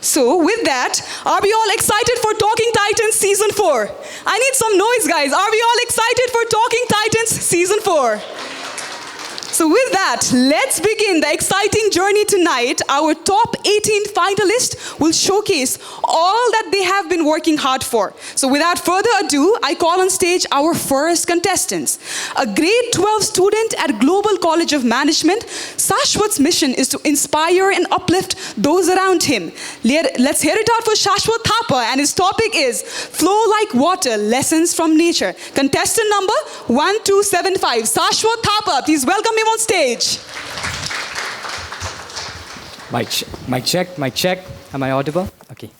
So with that, are we all excited for Talking Titans Season 4? I need some noise, guys. Are we all excited for Talking Titans Season 4? So with that, let's begin the exciting journey tonight. Our top 18 finalists will showcase all that they have been working hard for. So without further ado, I call on stage our first contestants. A grade 12 student at Global College of Management, Shaswot's mission is to inspire and uplift those around him. Let's hear it out for Shaswot Thapa, and his topic is Flow Like Water, Lessons from Nature. Contestant number 1275, Shaswot Thapa. Please welcome him on stage. Mic check. Am I audible? Okay.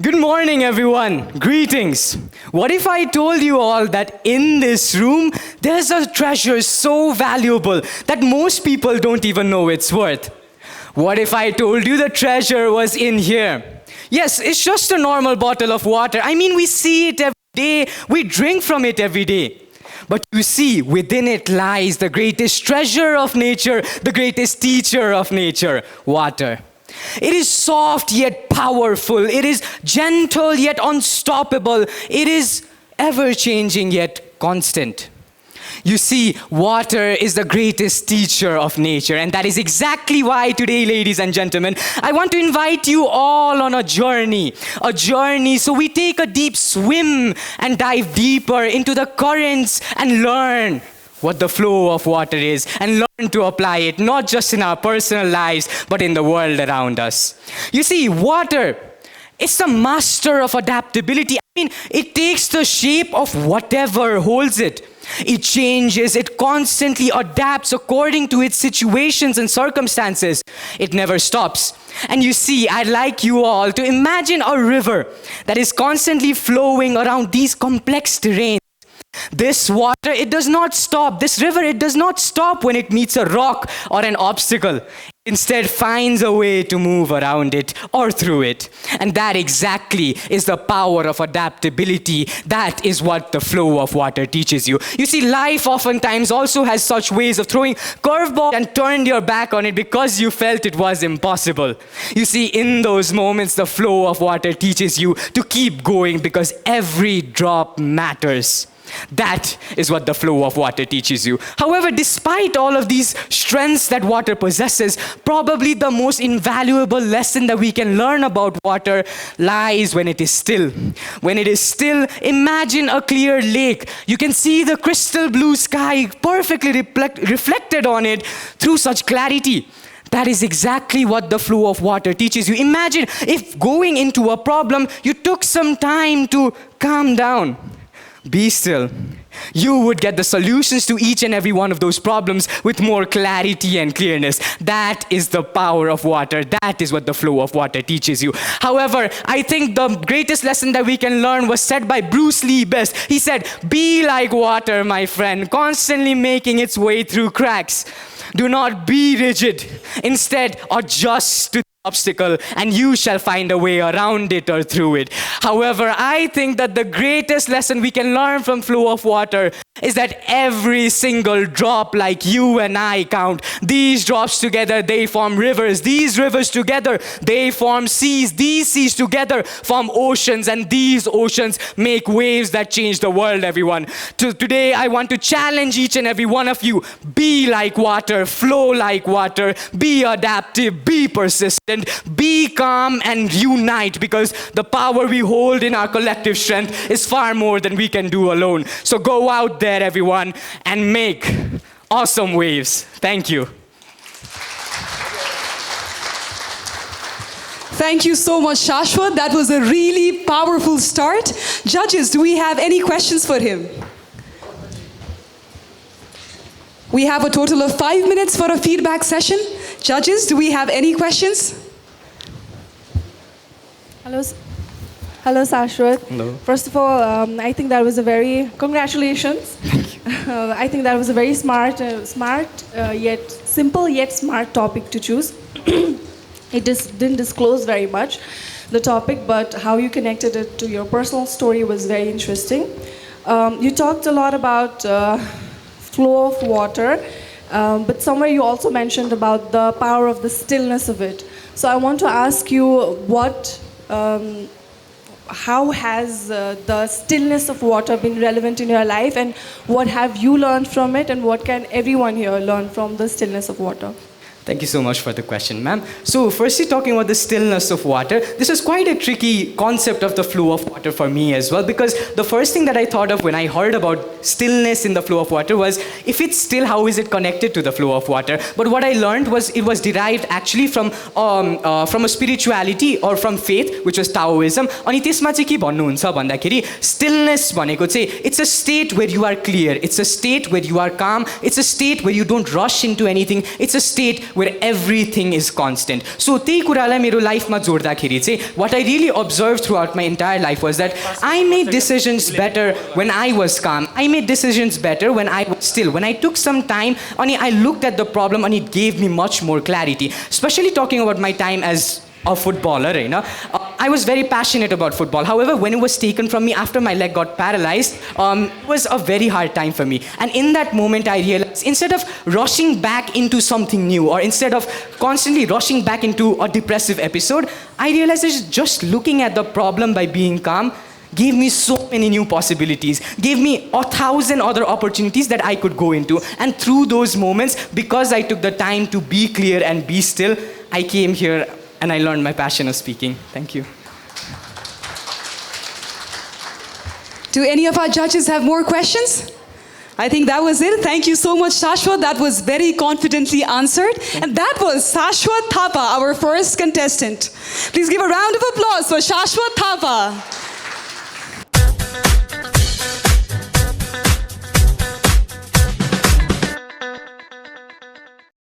Good morning, everyone. Greetings. What if I told you all that in this room, there's a treasure so valuable that most people don't even know its worth? What if I told you the treasure was in here? Yes, it's just a normal bottle of water. I mean, we see it every day. We drink from it every day. But you see, within it lies the greatest treasure of nature, the greatest teacher of nature, water. It is soft yet powerful. It is gentle yet unstoppable. It is ever-changing yet constant. You see, water is the greatest teacher of nature, and that is exactly why today, ladies and gentlemen, I want to invite you all on a journey so we take a deep swim and dive deeper into the currents and learn what the flow of water is and learn to apply it, not just in our personal lives, but in the world around us. You see, water, it's the master of adaptability. I mean, it takes the shape of whatever holds it. It changes, it constantly adapts according to its situations and circumstances. It never stops. And you see, I'd like you all to imagine a river that is constantly flowing around these complex terrains. This water, it does not stop. This river, it does not stop when it meets a rock or an obstacle. Instead, finds a way to move around it or through it. And that exactly is the power of adaptability. That is what the flow of water teaches you. You see, life oftentimes also has such ways of throwing curveballs and turned your back on it because you felt it was impossible. You see, in those moments, the flow of water teaches you to keep going because every drop matters. That is what the flow of water teaches you. However, despite all of these strengths that water possesses, probably the most invaluable lesson that we can learn about water lies when it is still. When it is still, imagine a clear lake. You can see the crystal blue sky perfectly reflected on it through such clarity. That is exactly what the flow of water teaches you. Imagine if going into a problem, you took some time to calm down. Be still. You would get the solutions to each and every one of those problems with more clarity and clearness. That is the power of water. That is what the flow of water teaches you. However, I think the greatest lesson that we can learn was said by Bruce Lee best. He said, "Be like water, my friend, constantly making its way through cracks. Do not be rigid. Instead, adjust to obstacle and you shall find a way around it or through it." However, I think that the greatest lesson we can learn from flow of water is that every single drop, like you and I, count. These drops together, they form rivers. These rivers together, they form seas. These seas together form oceans, and these oceans make waves that change the world, everyone. Today, I want to challenge each and every one of you. Be like water, flow like water, be adaptive, be persistent, be calm and unite, because the power we hold in our collective strength is far more than we can do alone. So go out there, everyone, and make awesome waves. Thank you. Thank you so much, Shaswot. That was a really powerful start. Judges, do we have any questions for him? We have a total of 5 minutes for a feedback session. Judges, do we have any questions? Hello, Shaswot. Hello. First of all, I think that was a very, congratulations. I think that was a very smart yet simple yet smart topic to choose. It just didn't disclose very much the topic, but how you connected it to your personal story was very interesting. You talked a lot about flow of water, but somewhere you also mentioned about the power of the stillness of it. So I want to ask you how has the stillness of water been relevant in your life, and what have you learned from it, and what can everyone here learn from the stillness of water? Thank you so much for the question, ma'am. So firstly, talking about the stillness of water, this is quite a tricky concept of the flow of water for me as well, because the first thing that I thought of when I heard about stillness in the flow of water was, if it's still, how is it connected to the flow of water? But what I learned was it was derived actually from a spirituality or from faith, which was Taoism. अनि त्यसमा चाहिँ के भन्नुहुन्छ भन्दाखेरि stillness भनेको चाहिँ it's a state where you are clear, it's a state where you are calm, it's a state where you don't rush into anything, it's a state where everything is constant. So त्यही कुरालाई मेरो लाइफमा जोड्दाखेरि चाहिँ what I really observed throughout my entire life was that I made decisions better when I was calm. I made decisions better when I was still. When I took some time and I looked at the problem and it gave me much more clarity. Especially talking about my time as a footballer, you know. I was very passionate about football. However, when it was taken from me after my leg got paralyzed, it was a very hard time for me. And in that moment, I realized instead of rushing back into something new, or instead of constantly rushing back into a depressive episode, I realized that just looking at the problem by being calm gave me so many new possibilities, gave me 1,000 other opportunities that I could go into. And through those moments, because I took the time to be clear and be still, I came here and I learned my passion of speaking. Thank you. Do any of our judges have more questions? I think that was it. Thank you so much, Shaswot. That was very confidently answered. And that was Shaswot Thapa, our first contestant. Please give a round of applause for Shaswot Thapa.